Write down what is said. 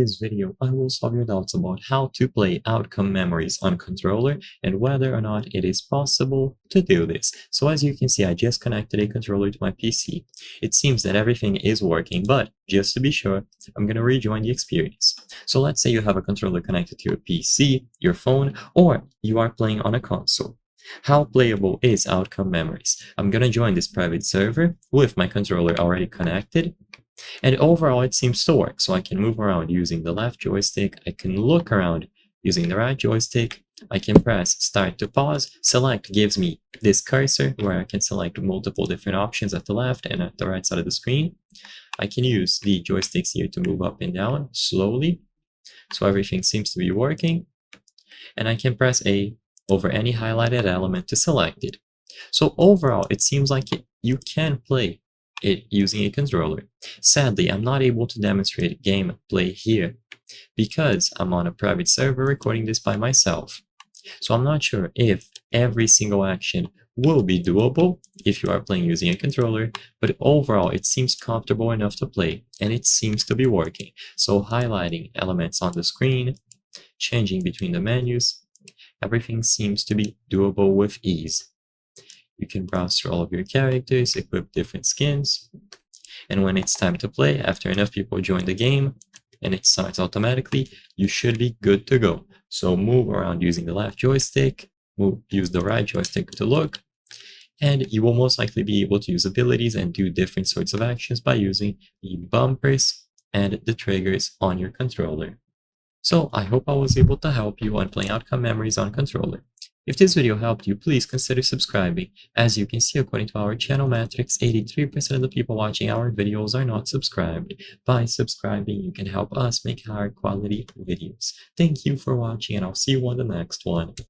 this video, I will solve your doubts about how to play Outcome Memories on controller and whether or not it is possible to do this. So as you can see, I just connected a controller to my PC. It seems that everything is working, but just to be sure, I'm going to rejoin the experience. So let's say you have a controller connected to your PC, your phone, or you are playing on a console. How playable is Outcome Memories? I'm going to join this private server with my controller already connected. And overall, it seems to work. So I can move around using the left joystick. I can look around using the right joystick. I can press start to pause. Select gives me this cursor where I can select multiple different options at the left and at the right side of the screen. I can use the joysticks here to move up and down slowly. So everything seems to be working. And I can press A over any highlighted element to select it. So overall, it seems like you can play it using a controller. Sadly, I'm not able to demonstrate gameplay here because I'm on a private server recording this by myself. So I'm not sure if every single action will be doable if you are playing using a controller, but overall it seems comfortable enough to play and it seems to be working. So highlighting elements on the screen, changing between the menus, everything seems to be doable with ease. You can browse through all of your characters, equip different skins, and when it's time to play, after enough people join the game, and it starts automatically, you should be good to go. So move around using the left joystick, use the right joystick to look, and you will most likely be able to use abilities and do different sorts of actions by using the bumpers and the triggers on your controller. So I hope I was able to help you on playing Outcome Memories on controller. If this video helped you, please consider subscribing. As you can see, according to our channel metrics, 83% of the people watching our videos are not subscribed. By subscribing, you can help us make higher quality videos. Thank you for watching, and I'll see you on the next one.